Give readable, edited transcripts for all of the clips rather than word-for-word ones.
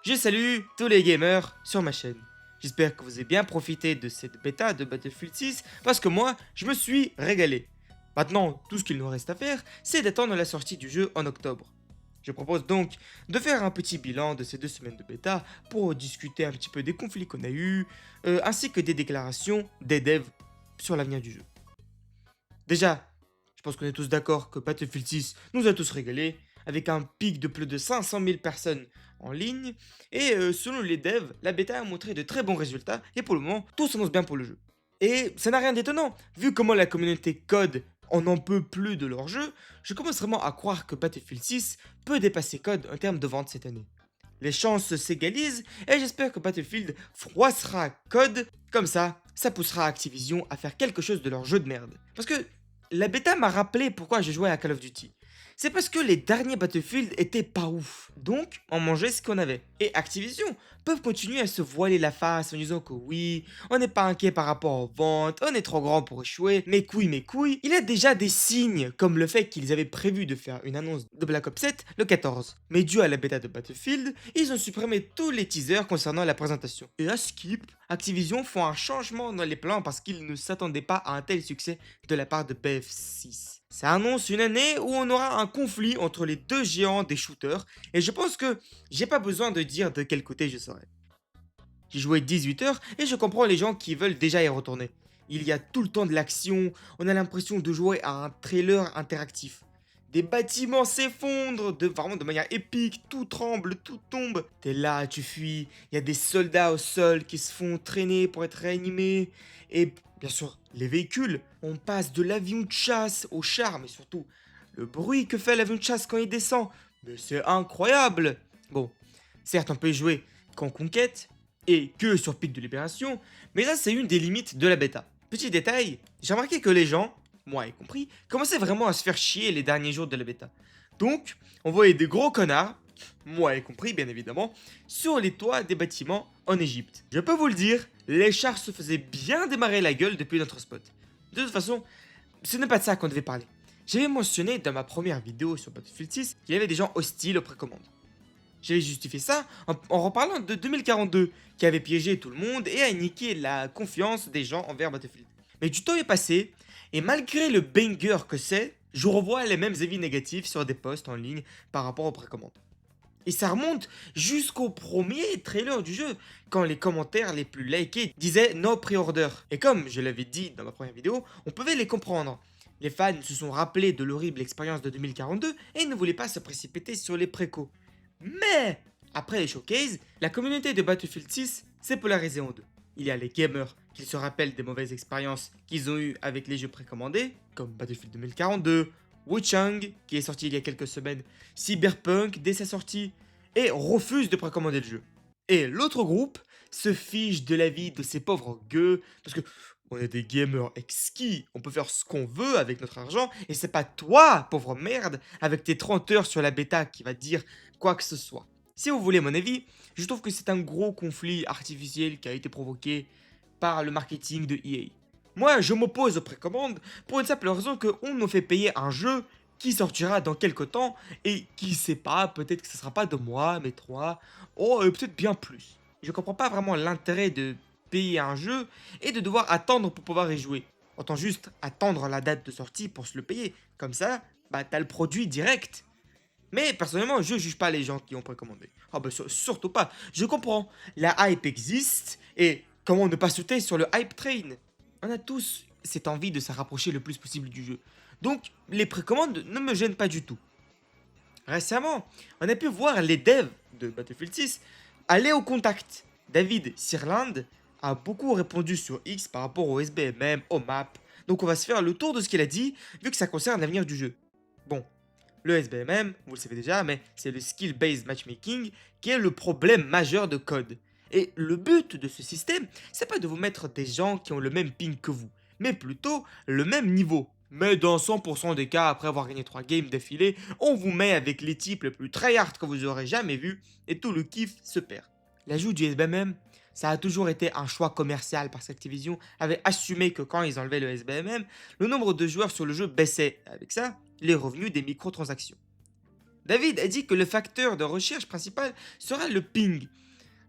Je salue tous les gamers sur ma chaîne. J'espère que vous avez bien profité de cette bêta de Battlefield 6 parce que moi, je me suis régalé. Maintenant, tout ce qu'il nous reste à faire, c'est d'attendre la sortie du jeu en octobre. Je propose donc de faire un petit bilan de ces 2 semaines de bêta pour discuter un petit peu des conflits qu'on a eus, ainsi que des déclarations des devs sur l'avenir du jeu. Déjà, je pense qu'on est tous d'accord que Battlefield 6 nous a tous régalés, avec un pic de plus de 500 000 personnes en ligne, et selon les devs, la bêta a montré de très bons résultats, et pour le moment, tout s'annonce bien pour le jeu. Et ça n'a rien d'étonnant, vu comment la communauté code en n'en peut plus de leur jeu, je commence vraiment à croire que Battlefield 6 peut dépasser code en termes de vente cette année. Les chances s'égalisent, et j'espère que Battlefield froissera code, comme ça poussera Activision à faire quelque chose de leur jeu de merde. Parce que la bêta m'a rappelé pourquoi je jouais à Call of Duty. C'est parce que les derniers Battlefield étaient pas ouf. Donc, on mangeait ce qu'on avait. Et Activision peuvent continuer à se voiler la face en disant que oui, on n'est pas inquiet par rapport aux ventes, on est trop grand pour échouer, mes couilles, il y a déjà des signes, comme le fait qu'ils avaient prévu de faire une annonce de Black Ops 7 le 14. Mais dû à la bêta de Battlefield, ils ont supprimé tous les teasers concernant la présentation. Et à Skip, Activision font un changement dans les plans parce qu'ils ne s'attendaient pas à un tel succès de la part de BF6. Ça annonce une année où on aura un conflit entre les deux géants des shooters, et je pense que j'ai pas besoin de dire de quel côté je serai. J'ai joué 18 heures et je comprends les gens qui veulent déjà y retourner. Il y a tout le temps de l'action, on a l'impression de jouer à un trailer interactif. Des bâtiments s'effondrent vraiment de manière épique, tout tremble, tout tombe. T'es là, tu fuis, il y a des soldats au sol qui se font traîner pour être réanimés. Et bien sûr, les véhicules, on passe de l'avion de chasse au char, mais surtout, le bruit que fait l'avion de chasse quand il descend. Mais c'est incroyable. Bon, certes, on peut y jouer qu'en conquête, et que sur Pic de Libération, mais ça c'est une des limites de la bêta. Petit détail, j'ai remarqué que les gens, moi y compris, commençaient vraiment à se faire chier les derniers jours de la bêta. Donc, on voyait des gros connards, moi y compris bien évidemment, sur les toits des bâtiments en Égypte. Je peux vous le dire, les chars se faisaient bien démarrer la gueule depuis notre spot. De toute façon, ce n'est pas de ça qu'on devait parler. J'avais mentionné dans ma première vidéo sur Battlefield 6 qu'il y avait des gens hostiles aux précommandes. J'avais justifié ça en reparlant de 2042, qui avait piégé tout le monde et a niqué la confiance des gens envers Battlefield. Mais du temps est passé, et malgré le banger que c'est, je revois les mêmes avis négatifs sur des posts en ligne par rapport aux précommandes. Et ça remonte jusqu'au premier trailer du jeu, quand les commentaires les plus likés disaient no pre-order. Et comme je l'avais dit dans ma première vidéo, on pouvait les comprendre. Les fans se sont rappelés de l'horrible expérience de 2042 et ne voulaient pas se précipiter sur les précos. Mais après les showcases, la communauté de Battlefield 6 s'est polarisée en deux. Il y a les gamers qui se rappellent des mauvaises expériences qu'ils ont eues avec les jeux précommandés, comme Battlefield 2042, Wuchang, qui est sorti il y a quelques semaines, Cyberpunk dès sa sortie, et refusent de précommander le jeu. Et l'autre groupe se fiche de la vie de ces pauvres gueux, parce que on est des gamers exquis, on peut faire ce qu'on veut avec notre argent, et c'est pas toi, pauvre merde, avec tes 30 heures sur la bêta qui va dire quoi que ce soit. Si vous voulez mon avis, je trouve que c'est un gros conflit artificiel qui a été provoqué par le marketing de EA. Moi, je m'oppose aux précommandes pour une simple raison qu'on nous fait payer un jeu qui sortira dans quelques temps et qui sait pas, peut-être que ce sera pas 2 mois, mais 3, peut-être bien plus. Je comprends pas vraiment l'intérêt de payer un jeu et de devoir attendre pour pouvoir y jouer. Autant juste attendre la date de sortie pour se le payer. Comme ça, bah t'as le produit direct. Mais personnellement, je juge pas les gens qui ont précommandé. Ah bah surtout pas. Je comprends. La hype existe et comment ne pas sauter sur le hype train. On a tous cette envie de se rapprocher le plus possible du jeu. Donc les précommandes ne me gênent pas du tout. Récemment, on a pu voir les devs de Battlefield 6 aller au contact. David Sirland a beaucoup répondu sur X par rapport au SBMM, aux maps. Donc on va se faire le tour de ce qu'il a dit, vu que ça concerne l'avenir du jeu. Bon, le SBMM, vous le savez déjà, mais c'est le Skill-Based Matchmaking qui est le problème majeur de code. Et le but de ce système, c'est pas de vous mettre des gens qui ont le même ping que vous, mais plutôt le même niveau. Mais dans 100% des cas, après avoir gagné 3 games d'affilée, on vous met avec les types les plus tryhard que vous aurez jamais vus, et tout le kiff se perd. L'ajout du SBMM, ça a toujours été un choix commercial parce qu'Activision avait assumé que quand ils enlevaient le SBMM, le nombre de joueurs sur le jeu baissait. Avec ça, les revenus des microtransactions. David a dit que le facteur de recherche principal sera le ping.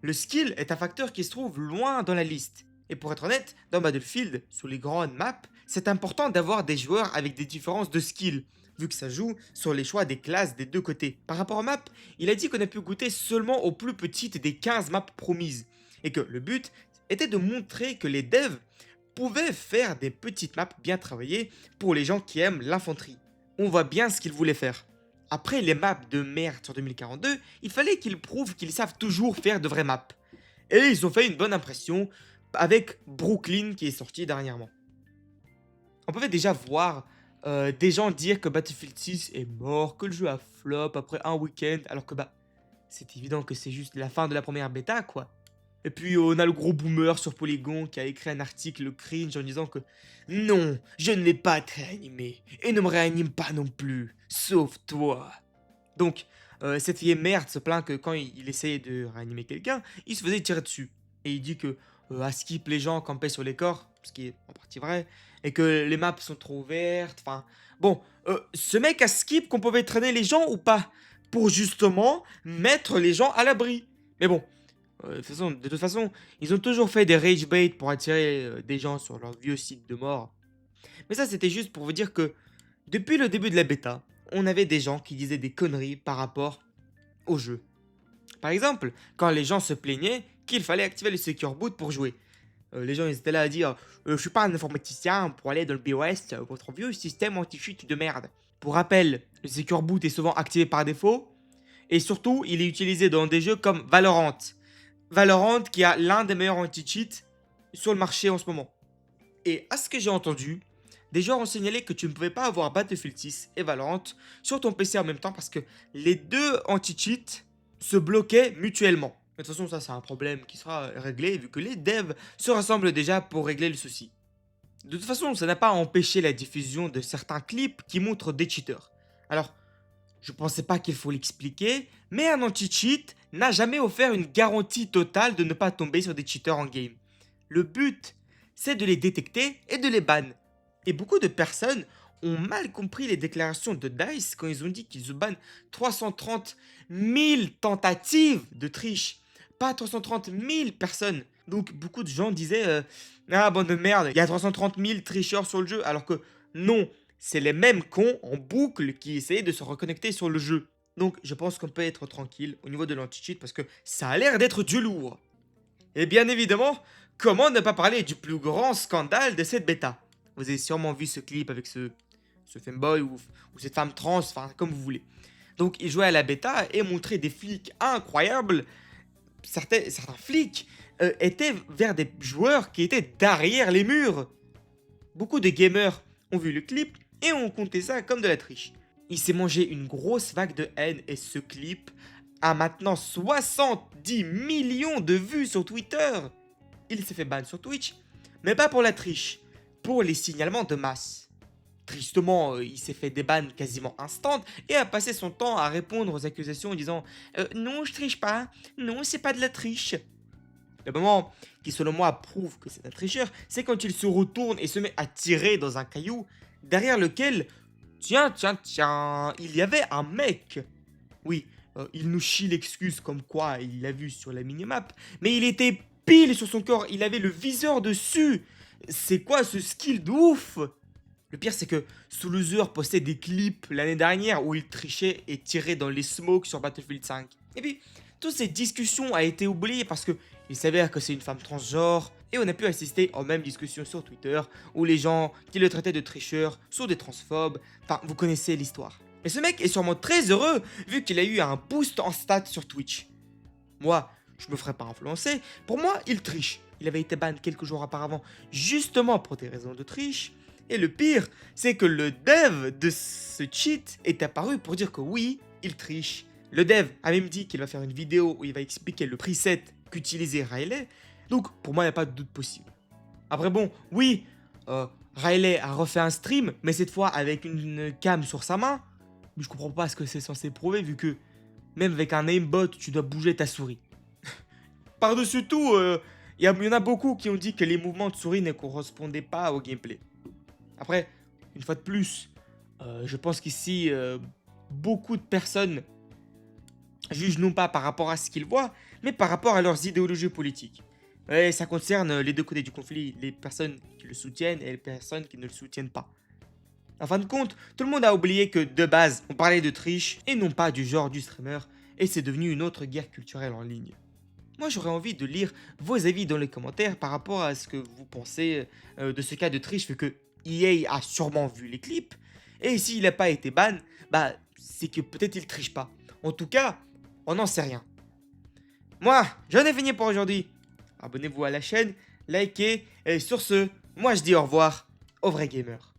Le skill est un facteur qui se trouve loin dans la liste. Et pour être honnête, dans Battlefield, sur les grandes maps, c'est important d'avoir des joueurs avec des différences de skill, vu que ça joue sur les choix des classes des deux côtés. Par rapport aux maps, il a dit qu'on a pu goûter seulement aux plus petites des 15 maps promises, et que le but était de montrer que les devs pouvaient faire des petites maps bien travaillées pour les gens qui aiment l'infanterie. On voit bien ce qu'ils voulaient faire. Après les maps de merde sur 2042, il fallait qu'ils prouvent qu'ils savent toujours faire de vraies maps. Et ils ont fait une bonne impression avec Brooklyn qui est sorti dernièrement. On pouvait déjà voir des gens dire que Battlefield 6 est mort, que le jeu a flop après un week-end, alors que c'est évident que c'est juste la fin de la première bêta quoi. Et puis on a le gros boomer sur Polygon qui a écrit un article cringe en disant que non, je ne vais pas te réanimer et ne me réanime pas non plus, sauf toi. Donc cette vieille merde se plaint que quand il essayait de réanimer quelqu'un, il se faisait tirer dessus. Et il dit que à skip les gens campaient sur les corps, ce qui est en partie vrai, et que les maps sont trop ouvertes, enfin... Bon, ce mec a skip qu'on pouvait traîner les gens ou pas? Pour justement mettre les gens à l'abri. Mais bon, de toute façon, ils ont toujours fait des rage bait pour attirer des gens sur leur vieux site de mort. Mais ça, c'était juste pour vous dire que depuis le début de la bêta, on avait des gens qui disaient des conneries par rapport au jeu. Par exemple, quand les gens se plaignaient qu'il fallait activer le Secure Boot pour jouer. Les gens ils étaient là à dire je suis pas un informaticien pour aller dans le BOS, votre vieux système anti-cheat de merde. Pour rappel, le Secure Boot est souvent activé par défaut et surtout il est utilisé dans des jeux comme Valorant. Valorant qui a l'un des meilleurs anti-cheats sur le marché en ce moment. Et à ce que j'ai entendu, des joueurs ont signalé que tu ne pouvais pas avoir Battlefield 6 et Valorant sur ton PC en même temps parce que les deux anti-cheats se bloquaient mutuellement. De toute façon, ça c'est un problème qui sera réglé vu que les devs se rassemblent déjà pour régler le souci. De toute façon, ça n'a pas empêché la diffusion de certains clips qui montrent des cheaters. Alors, je pensais pas qu'il faut l'expliquer, mais un anti-cheat n'a jamais offert une garantie totale de ne pas tomber sur des cheaters en game. Le but, c'est de les détecter et de les ban. Et beaucoup de personnes ont mal compris les déclarations de DICE quand ils ont dit qu'ils bannent 330 000 tentatives de triche. Pas 330 000 personnes. Donc beaucoup de gens disaient ah bande de merde, il y a 330 000 tricheurs sur le jeu. Alors que non, c'est les mêmes cons en boucle qui essayaient de se reconnecter sur le jeu. Donc je pense qu'on peut être tranquille au niveau de l'anti-cheat parce que ça a l'air d'être du lourd. Et bien évidemment, comment ne pas parler du plus grand scandale de cette bêta? Vous avez sûrement vu ce clip avec ce femboy ou cette femme trans, enfin comme vous voulez. Donc il jouait à la bêta et montrait des flics incroyables. Certains flics étaient vers des joueurs qui étaient derrière les murs. Beaucoup de gamers ont vu le clip et ont compté ça comme de la triche. Il s'est mangé une grosse vague de haine et ce clip a maintenant 70 millions de vues sur Twitter. Il s'est fait ban sur Twitch, mais pas pour la triche, pour les signalements de masse. Tristement, il s'est fait déban quasiment instant et a passé son temps à répondre aux accusations en disant non, je triche pas, non, c'est pas de la triche. Le moment qui, selon moi, prouve que c'est un tricheur, c'est quand il se retourne et se met à tirer dans un caillou derrière lequel, tiens, il y avait un mec. Oui, il nous chie l'excuse comme quoi il l'a vu sur la minimap, mais il était pile sur son corps, il avait le viseur dessus. C'est quoi ce skill de ouf? Le pire, c'est que Souluser postait des clips l'année dernière où il trichait et tirait dans les smokes sur Battlefield 5. Et puis, toute cette discussion a été oubliée parce que il s'avère que c'est une femme transgenre et on a pu assister aux mêmes discussions sur Twitter où les gens qui le traitaient de tricheur sont des transphobes. Enfin, vous connaissez l'histoire. Et ce mec est sûrement très heureux vu qu'il a eu un boost en stats sur Twitch. Moi, je me ferais pas influencer. Pour moi, il triche. Il avait été ban quelques jours auparavant justement pour des raisons de triche. Et le pire, c'est que le dev de ce cheat est apparu pour dire que oui, il triche. Le dev a même dit qu'il va faire une vidéo où il va expliquer le preset qu'utilisait Riley. Donc pour moi, il n'y a pas de doute possible. Après bon, oui, Riley a refait un stream, mais cette fois avec une cam sur sa main. Mais je comprends pas ce que c'est censé prouver vu que même avec un aimbot, tu dois bouger ta souris. Par-dessus tout, il y en a beaucoup qui ont dit que les mouvements de souris ne correspondaient pas au gameplay. Après, une fois de plus, je pense qu'ici, beaucoup de personnes jugent non pas par rapport à ce qu'ils voient, mais par rapport à leurs idéologies politiques. Et ça concerne les deux côtés du conflit, les personnes qui le soutiennent et les personnes qui ne le soutiennent pas. En fin de compte, tout le monde a oublié que de base, on parlait de triche et non pas du genre du streamer, et c'est devenu une autre guerre culturelle en ligne. Moi, j'aurais envie de lire vos avis dans les commentaires par rapport à ce que vous pensez de ce cas de triche, vu que EA a sûrement vu les clips, et s'il n'a pas été ban, bah, c'est que peut-être il triche pas. En tout cas, on n'en sait rien. Moi, j'en ai fini pour aujourd'hui. Abonnez-vous à la chaîne, likez, et sur ce, moi je dis au revoir aux vrais gamers.